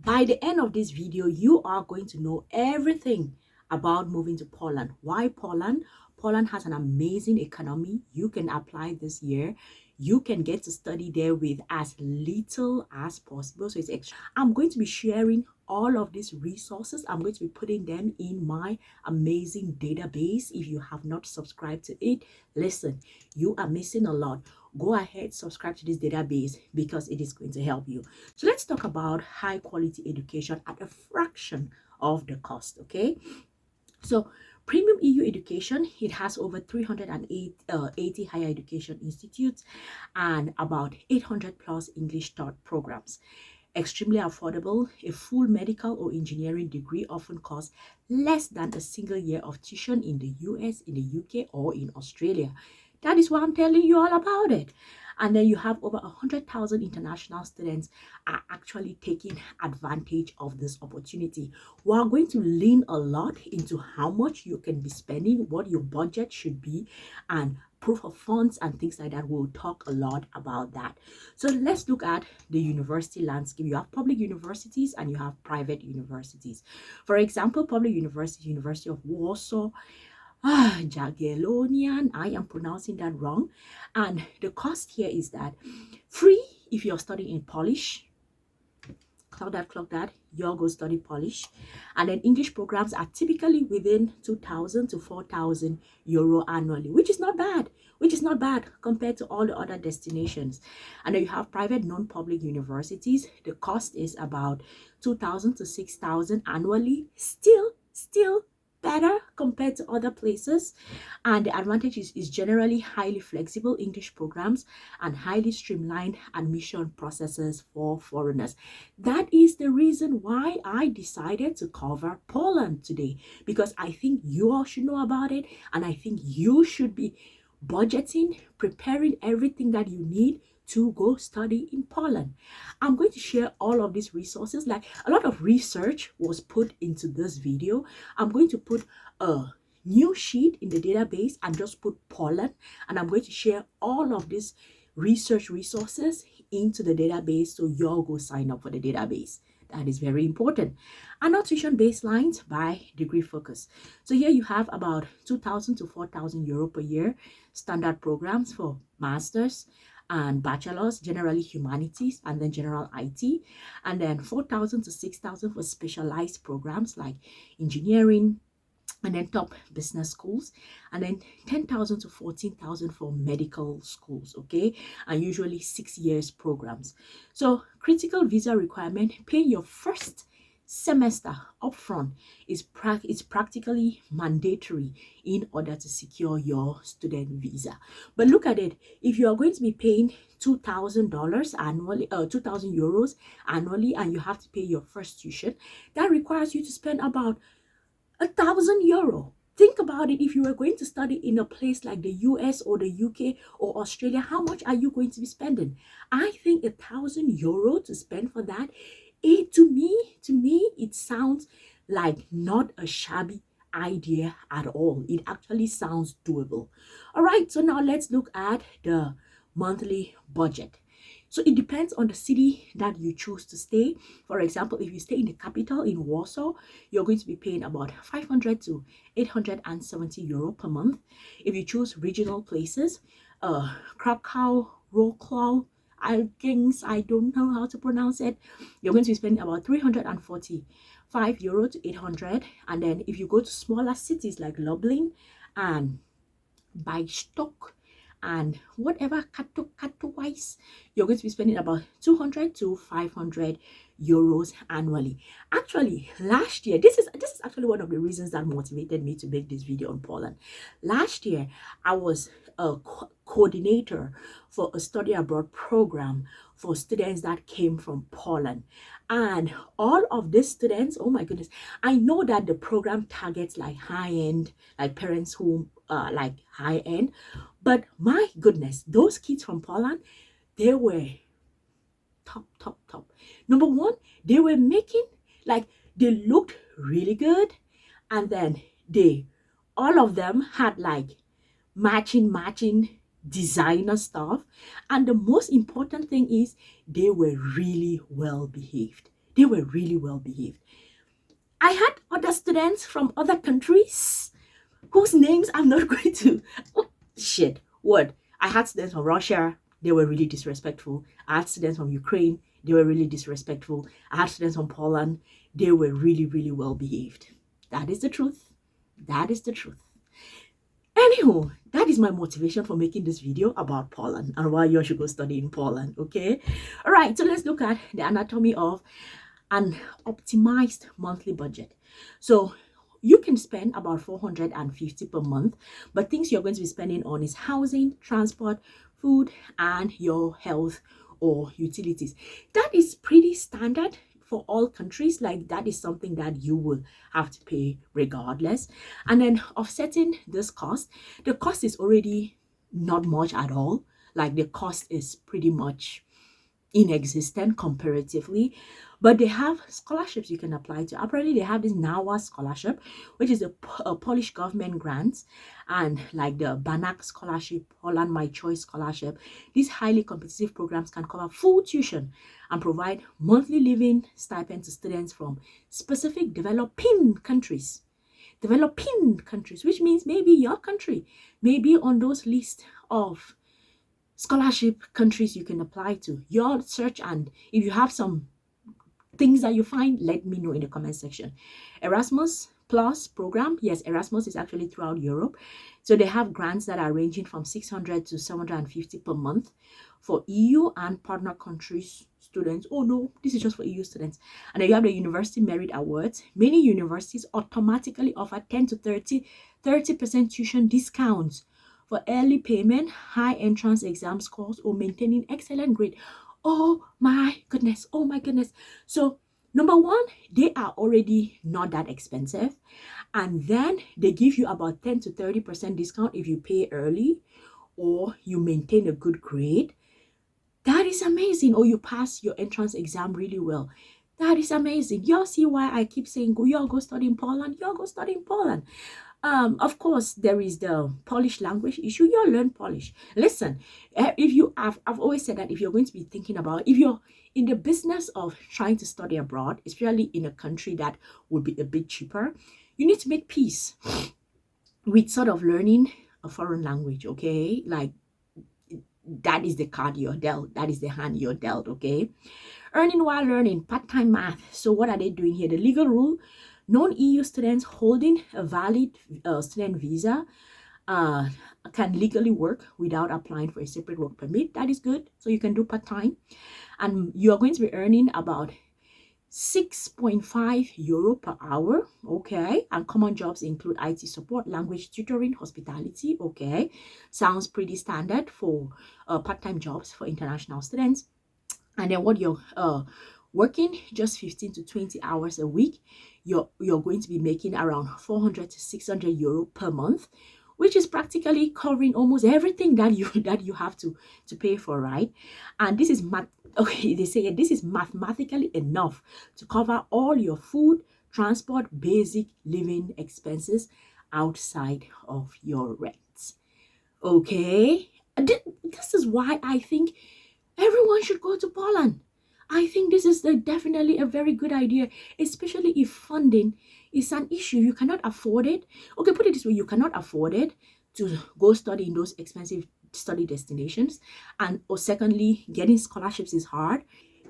By the end of this video, you are going to know everything about moving to Poland. Why Poland? Poland has an amazing economy. You can apply this year. You can get to study there with as little as possible. So it's extra. I'm going to be sharing all of these resources. I'm going to be putting them in my amazing database. If you have not subscribed to it, listen, you are missing a lot. Go ahead, subscribe to this database because it is going to help you. So let's talk about high quality education at a fraction of the cost. Okay, so Premium EU Education, it has over 380 higher education institutes and about 800 plus English taught programs. Extremely affordable, a full medical or engineering degree often costs less than a single year of tuition in the US, in the UK, or in Australia. That is why I'm telling you all about it. And then you have over 100,000 international students are actually taking advantage of this opportunity. We are going to lean a lot into how much you can be spending, what your budget should be, and proof of funds and things like that. We'll talk a lot about that. So let's look at the university landscape. You have public universities and you have private universities. For example, public university, University of Warsaw, Jagiellonian, I am pronouncing that wrong. And the cost here is that free if you're studying in Polish. Clock that, you'll go study Polish. And then English programs are typically within 2,000 to 4,000 euro annually, which is not bad, compared to all the other destinations. And then you have private non-public universities. The cost is about 2,000 to 6,000 annually. Still better compared to other places, and the advantage is generally highly flexible English programs and highly streamlined admission processes for foreigners. That is the reason why I decided to cover Poland today, because I think you all should know about it, and I think you should be budgeting, preparing everything that you need to go study in Poland. I'm going to share all of these resources. Like, a lot of research was put into this video. I'm going to put a new sheet in the database and just put Poland, and I'm going to share all of these research resources into the database, so y'all go sign up for the database. That is very important. And now tuition baselines by degree focus. So here you have about 2,000 to 4,000 euro per year standard programs for masters and bachelor's, generally humanities, and then general IT, and then 4,000 to 6,000 for specialized programs like engineering, and then top business schools, and then 10,000 to 14,000 for medical schools. Okay, and usually 6 years programs. So critical visa requirement: pay your first semester upfront is practically mandatory in order to secure your student visa. But look at it, if you are going to be paying $2,000 annually, 2,000 euros annually, and you have to pay your first tuition, that requires you to spend about 1,000 euro. Think about it. If you were going to study in a place like the US or the UK or Australia, how much are you going to be spending? I think 1,000 euro to spend for that, to me, it sounds like not a shabby idea at all. It actually sounds doable. All right, so now let's look at the monthly budget. So it depends on the city that you choose to stay. For example, if you stay in the capital in Warsaw, you're going to be paying about 500 to 870 euro per month. If you choose regional places, Krakow, Wrocław, I don't know how to pronounce it, you're going to be spending about 345 euro to 800. And then if you go to smaller cities like Lublin and Białystok and whatever, Katowice, you're going to be spending about 200 to 500 euros annually. Actually, last year, this is actually one of the reasons that motivated me to make this video on Poland. Last year, I was a coordinator for a study abroad program for students that came from Poland, and all of these students, oh my goodness, I know that the program targets like high-end, like parents who like high-end, but my goodness, those kids from Poland, they were top. Number one, they were making, like, they looked really good, and then all of them had like matching designer stuff, and the most important thing is they were really well behaved. they were really well behaved. I had other students from other countries whose names I'm not going to. Oh, shit. What? I had students from Russia. They were really disrespectful. I had students from Ukraine. They were really disrespectful. I had students from Poland. They were really, really well behaved. That is the truth. That is the truth. Anywho, that is my motivation for making this video about Poland and why you should go study in Poland, okay? All right, so let's look at the anatomy of an optimized monthly budget. So you can spend about 450 per month, but things you're going to be spending on is housing, transport, food, and your health or utilities. That is pretty standard for all countries. Like, that is something that you will have to pay regardless. And then offsetting this cost, the cost is already not much at all. Like, the cost is pretty much inexistent comparatively, but they have scholarships you can apply to. Apparently they have this NAWA scholarship, which is a Polish government grant, and like the Banak scholarship, Holland My Choice scholarship. These highly competitive programs can cover full tuition and provide monthly living stipend to students from specific developing countries, which means maybe your country may be on those lists of scholarship countries you can apply to. Your search, and if you have some things that you find, let me know in the comment section. Erasmus Plus program, yes, Erasmus is actually throughout Europe, so they have grants that are ranging from 600 to 750 per month for EU and partner countries students. Oh no, this is just for EU students. And then you have the University Merit Awards. Many universities automatically offer 10 to 30% tuition discounts for early payment, high entrance exam scores, or maintaining excellent grade. Oh my goodness. Oh my goodness. So number one, they are already not that expensive. And then they give you about 10 to 30% discount if you pay early or you maintain a good grade. That is amazing. Or you pass your entrance exam really well. That is amazing. Y'all see why I keep saying, y'all go study in Poland. Y'all go study in Poland. Of course, there is the Polish language issue. You'll learn Polish. Listen, if you have, I've always said that if you're going to be thinking about, if you're in the business of trying to study abroad, especially in a country that would be a bit cheaper, you need to make peace with sort of learning a foreign language, okay? Like, that is the card you're dealt. That is the hand you're dealt, okay? Earning while learning, part-time math. So what are they doing here? The legal rule: non-EU students holding a valid student visa can legally work without applying for a separate work permit. That is good. So you can do part-time. And you are going to be earning about 6.5 euro per hour, okay? And common jobs include IT support, language tutoring, hospitality, okay? Sounds pretty standard for part-time jobs for international students. And then what you're working just 15 to 20 hours a week, you're going to be making around 400 to 600 euro per month, which is practically covering almost everything that you have to pay for, right? And this is they say this is mathematically enough to cover all your food, transport, basic living expenses outside of your rent. Okay, this is why I think everyone should go to Poland. I think this is definitely a very good idea, especially if funding is an issue. You cannot afford it. Okay, put it this way, you cannot afford it to go study in those expensive study destinations. And or secondly, getting scholarships is hard.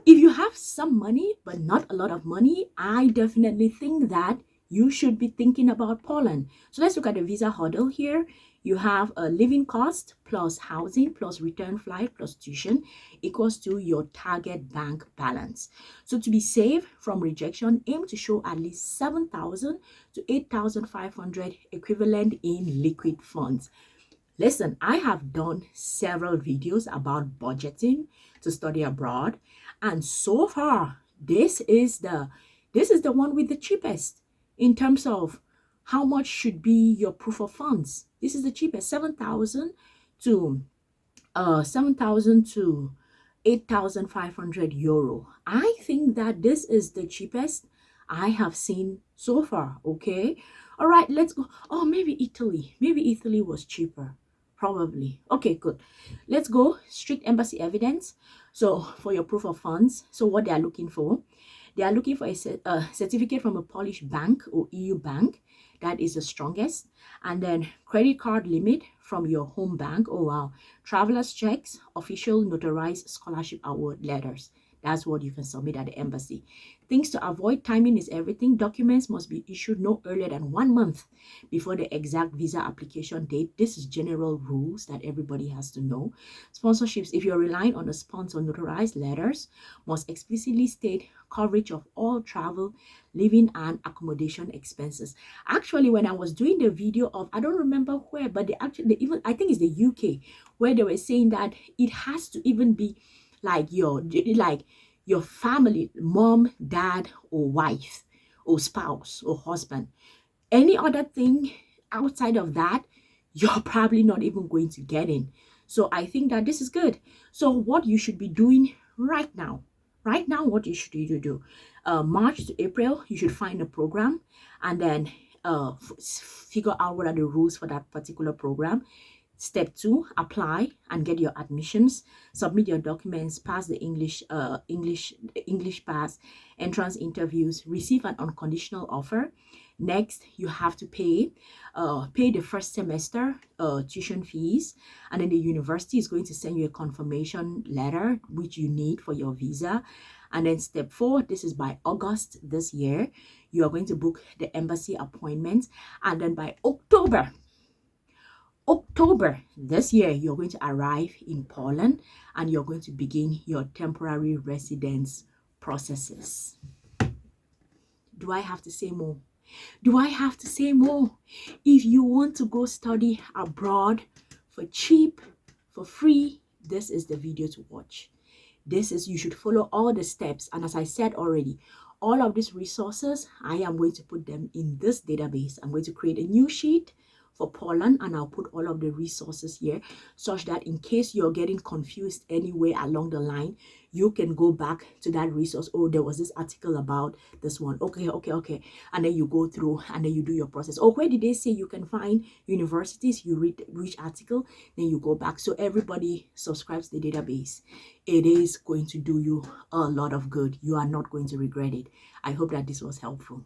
If you have some money, but not a lot of money, I definitely think that you should be thinking about Poland. So let's look at the visa hurdle here. You have a living cost plus housing plus return flight plus tuition equals to your target bank balance. So to be safe from rejection, aim to show at least 7,000 to 8,500 equivalent in liquid funds. Listen, I have done several videos about budgeting to study abroad, and so far this is the one with the cheapest in terms of how much should be your proof of funds. This is the cheapest, 7,000 to 8,500 euro. I think that this is the cheapest I have seen so far. Okay, all right, let's go. Oh, maybe Italy was cheaper, probably. Okay, good. Let's go strict embassy evidence. So for your proof of funds, so what they are looking for, They are looking for a certificate from a Polish bank or EU bank. That is the strongest. And then credit card limit from your home bank. Oh, wow. Traveler's checks, official notarized scholarship award letters. That's what you can submit at the embassy. Things to avoid: timing is everything. Documents must be issued no earlier than 1 month before the exact visa application date. This is general rules that everybody has to know. Sponsorships: if you're relying on a sponsor, notarized letters must explicitly state coverage of all travel, living, and accommodation expenses. Actually, when I was doing the video of, I don't remember where, but even, I think it's the UK, where they were saying that it has to even be like your family, mom, dad, or wife, or spouse, or husband. Any other thing outside of that, you're probably not even going to get in. So I think that this is good. So what you should be doing right now, what you should do, March to April, you should find a program and then figure out what are the rules for that particular program. Step 2, apply and get your admissions. Submit your documents, pass the English pass, entrance interviews, receive an unconditional offer. Next, you have to pay the first semester tuition fees, and then the university is going to send you a confirmation letter which you need for your visa. And then step 4, this is by August this year, you are going to book the embassy appointment, and then by October this year, you're going to arrive in Poland and you're going to begin your temporary residence processes. Do I have to say more? Do I have to say more? If you want to go study abroad for cheap, for free, this is the video to watch. You should follow all the steps. And as I said already, all of these resources, I am going to put them in this database. I'm going to create a new sheet for Poland, and I'll put all of the resources here such that in case you're getting confused anywhere along the line, you can go back to that resource. Oh, there was this article about this one. Okay. And then you go through and then you do your process. Oh, where did they say you can find universities? You read which article, then you go back. So everybody subscribes to the database. It is going to do you a lot of good. You are not going to regret it. I hope that this was helpful.